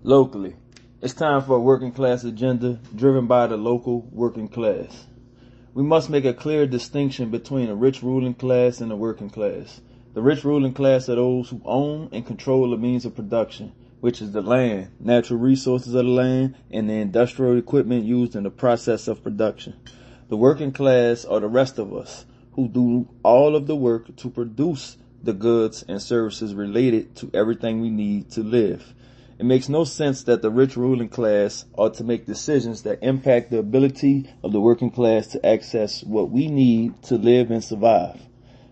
Locally, it's time for a working class agenda driven by the local working class. We must make a clear distinction between a rich ruling class and a working class. The rich ruling class are those who own and control the means of production, which is the land, natural resources of the land, and the industrial equipment used in the process of production. The working class are the rest of us, who do all of the work to produce the goods and services related to everything we need to live. It makes no sense that the rich ruling class ought to make decisions that impact the ability of the working class to access what we need to live and survive.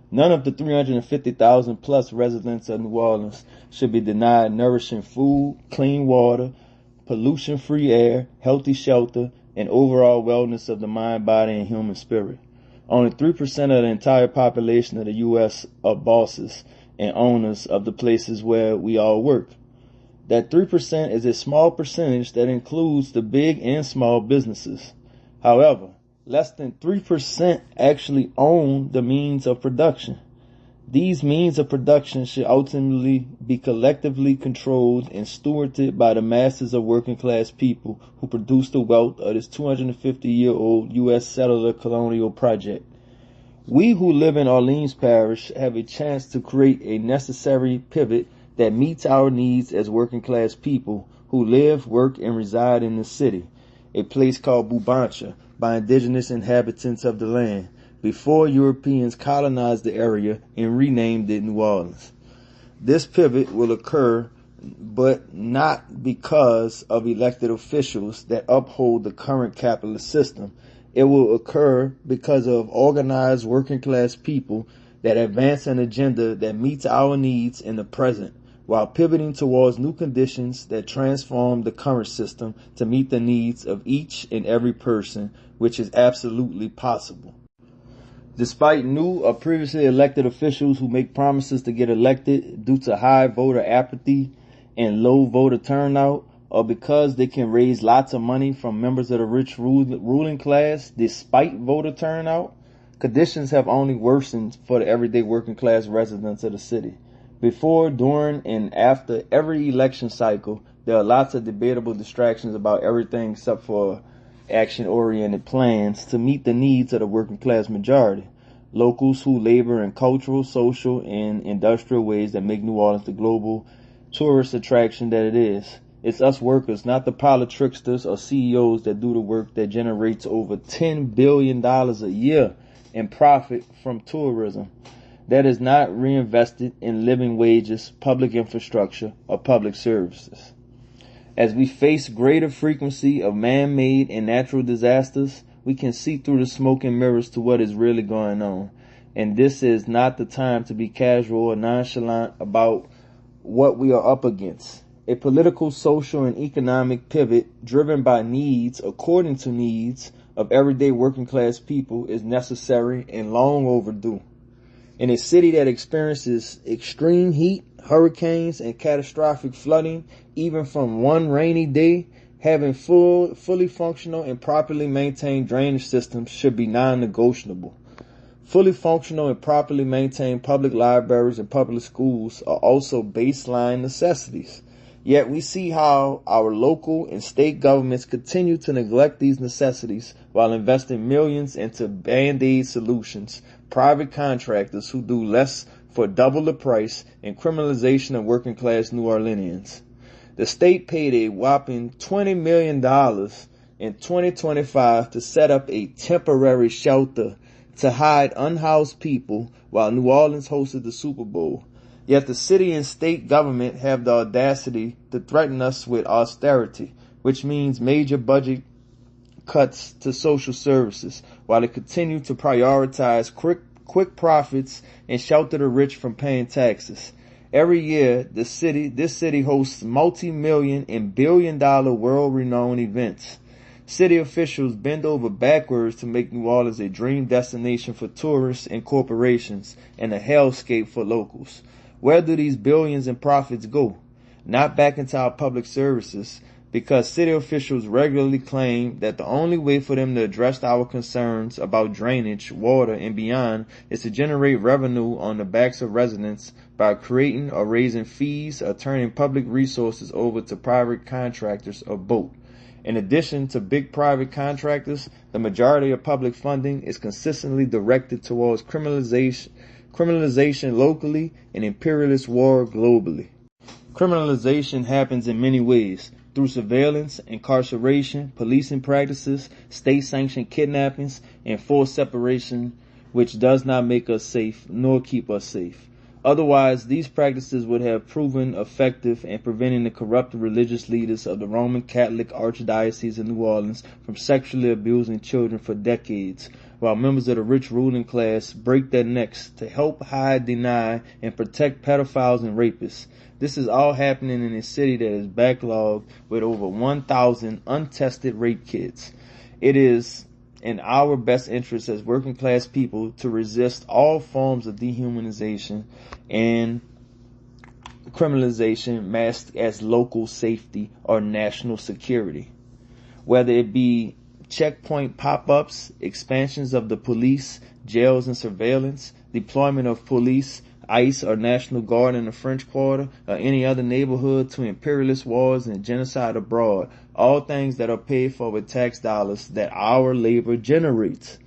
None of the 350,000 plus residents of New Orleans should be denied nourishing food, clean water, pollution-free air, healthy shelter, and overall wellness of the mind, body, and human spirit. Only 3% of the entire population of the U.S. are bosses and owners of the places where we all work. That 3% is a small percentage that includes the big and small businesses. However, less than 3% actually own the means of production. These means of production should ultimately be collectively controlled and stewarded by the masses of working class people who produce the wealth of this 250-year-old U.S. settler colonial project. We who live in Orleans Parish have a chance to create a necessary pivot that meets our needs as working class people who live, work, and reside in the city, a place called Bubancha by indigenous inhabitants of the land, before Europeans colonized the area and renamed it New Orleans. This pivot will occur, but not because of elected officials that uphold the current capitalist system. It will occur because of organized working class people that advance an agenda that meets our needs in the present, while pivoting towards new conditions that transform the current system to meet the needs of each and every person, which is absolutely possible. Despite new or previously elected officials who make promises to get elected due to high voter apathy and low voter turnout, or because they can raise lots of money from members of the rich ruling class despite voter turnout, conditions have only worsened for the everyday working class residents of the city. Before, during, and after every election cycle, there are lots of debatable distractions about everything except for action-oriented plans to meet the needs of the working class majority. Locals who labor in cultural, social, and industrial ways that make New Orleans the global tourist attraction that it is. It's us workers, not the politricksters or CEOs that do the work that generates over $10 billion a year in profit from tourism that is not reinvested in living wages, public infrastructure, or public services. As we face greater frequency of man-made and natural disasters, we can see through the smoke and mirrors to what is really going on. And this is not the time to be casual or nonchalant about what we are up against. A political, social, and economic pivot driven by needs, according to needs, of everyday working class people is necessary and long overdue. In a city that experiences extreme heat, hurricanes, and catastrophic flooding, even from one rainy day, having fully functional and properly maintained drainage systems should be non-negotiable. Fully functional and properly maintained public libraries and public schools are also baseline necessities. Yet we see how our local and state governments continue to neglect these necessities while investing millions into band-aid solutions, private contractors who do less for double the price, and criminalization of working class New Orleanians. The state paid a whopping $20 million in 2025 to set up a temporary shelter to hide unhoused people while New Orleans hosted the Super Bowl. Yet the city and state government have the audacity to threaten us with austerity, which means major budget cuts to social services, while they continue to prioritize quick profits and shelter the rich from paying taxes. Every year, this city hosts multi-million and billion-dollar world-renowned events. City officials bend over backwards to make New Orleans a dream destination for tourists and corporations and a hellscape for locals. Where do these billions in profits go? Not back into our public services, because city officials regularly claim that the only way for them to address our concerns about drainage, water, and beyond is to generate revenue on the backs of residents by creating or raising fees or turning public resources over to private contractors or both. In addition to big private contractors, the majority of public funding is consistently directed towards criminalization locally and imperialist war globally. Criminalization happens in many ways: through surveillance, incarceration, policing practices, state-sanctioned kidnappings, and forced separation, which does not make us safe nor keep us safe. Otherwise, these practices would have proven effective in preventing the corrupt religious leaders of the Roman Catholic Archdiocese of New Orleans from sexually abusing children for decades, while members of the rich ruling class break their necks to help hide, deny, and protect pedophiles and rapists. This is all happening in a city that is backlogged with over 1,000 untested rape kits. It is in our best interest as working class people to resist all forms of dehumanization and criminalization masked as local safety or national security. Whether it be checkpoint pop-ups, expansions of the police, jails and surveillance, deployment of police, ICE or National Guard in the French Quarter or any other neighborhood to imperialist wars and genocide abroad, all things that are paid for with tax dollars that our labor generates.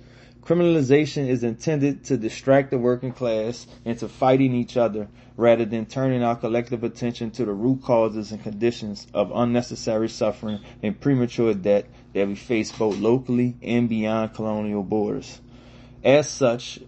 Criminalization is intended to distract the working class into fighting each other rather than turning our collective attention to the root causes and conditions of unnecessary suffering and premature death that we face both locally and beyond colonial borders. As such,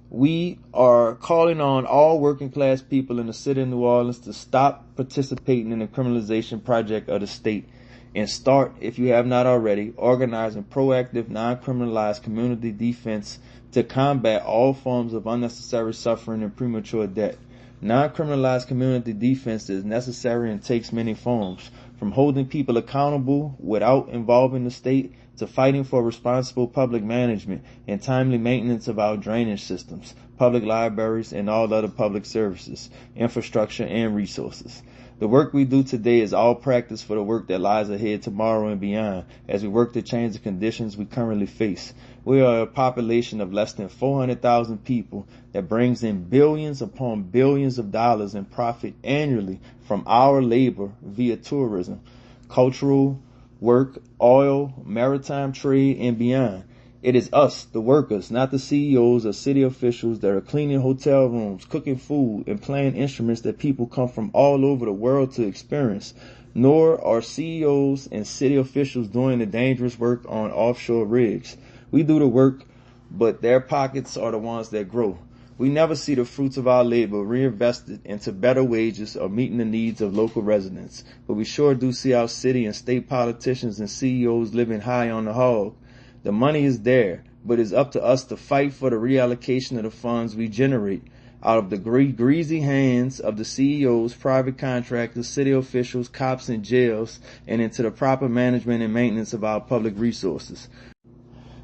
we are calling on all working class people in the city of New Orleans to stop participating in the criminalization project of the state and start, if you have not already, organizing proactive, non-criminalized community defense to combat all forms of unnecessary suffering and premature death. Non-criminalized community defense is necessary and takes many forms, from holding people accountable without involving the state to fighting for responsible public management and timely maintenance of our drainage systems, public libraries, and all other public services, infrastructure, and resources. The work we do today is all practice for the work that lies ahead tomorrow and beyond as we work to change the conditions we currently face. We are a population of less than 400,000 people that brings in billions upon billions of dollars in profit annually from our labor via tourism, cultural work, oil, maritime trade, and beyond. It is us, the workers, not the CEOs or city officials that are cleaning hotel rooms, cooking food, and playing instruments that people come from all over the world to experience. Nor are CEOs and city officials doing the dangerous work on offshore rigs. We do the work, but their pockets are the ones that grow. We never see the fruits of our labor reinvested into better wages or meeting the needs of local residents. But we sure do see our city and state politicians and CEOs living high on the hog. The money is there, but it's up to us to fight for the reallocation of the funds we generate out of the greasy hands of the CEOs, private contractors, city officials, cops, and jails, and into the proper management and maintenance of our public resources.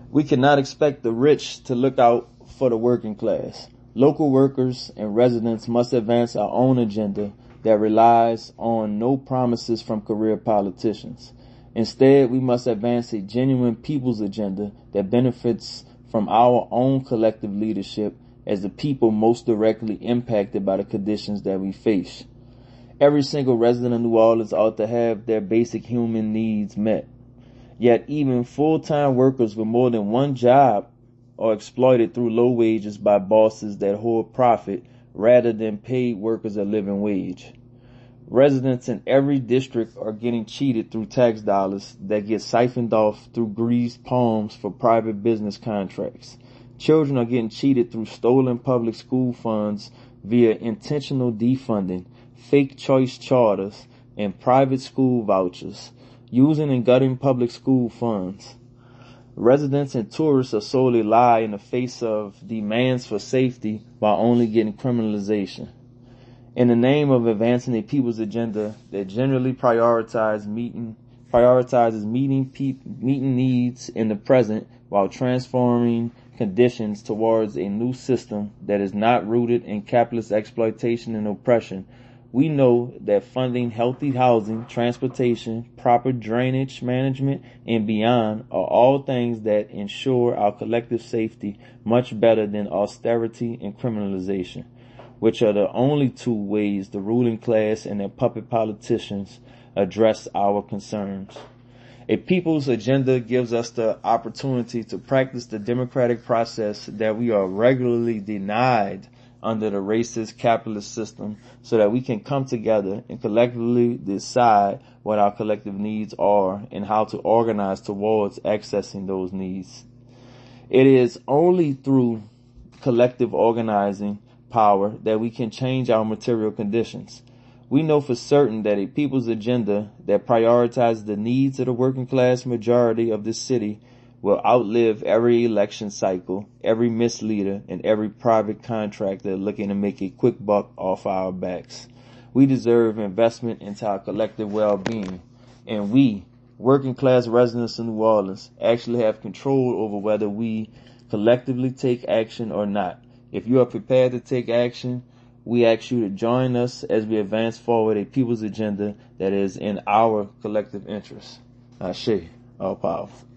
We cannot expect the rich to look out for the working class. Local workers and residents must advance our own agenda that relies on no promises from career politicians. Instead, we must advance a genuine people's agenda that benefits from our own collective leadership as the people most directly impacted by the conditions that we face. Every single resident of New Orleans ought to have their basic human needs met. Yet even full-time workers with more than one job are exploited through low wages by bosses that hoard profit rather than paid workers a living wage. Residents in every district are getting cheated through tax dollars that get siphoned off through greased palms for private business contracts. Children are getting cheated through stolen public school funds via intentional defunding, fake choice charters, and private school vouchers, using and gutting public school funds. Residents and tourists are solely lie in the face of demands for safety while only getting criminalization. In the name of advancing a people's agenda that generally prioritizes meeting needs in the present while transforming conditions towards a new system that is not rooted in capitalist exploitation and oppression, We know that funding healthy housing, transportation, proper drainage management, and beyond are all things that ensure our collective safety much better than austerity and criminalization, which are the only two ways the ruling class and their puppet politicians address our concerns. A people's agenda gives us the opportunity to practice the democratic process that we are regularly denied under the racist capitalist system, so that we can come together and collectively decide what our collective needs are and how to organize towards accessing those needs. It is only through collective organizing power that we can change our material conditions. We know for certain that a people's agenda that prioritizes the needs of the working class majority of this city will outlive every election cycle, every misleader, and every private contractor looking to make a quick buck off our backs. We deserve investment into our collective well-being, and we, working class residents in New Orleans, actually have control over whether we collectively take action or not. If you are prepared to take action, we ask you to join us as we advance forward a people's agenda that is in our collective interest. Ashe, all powerful.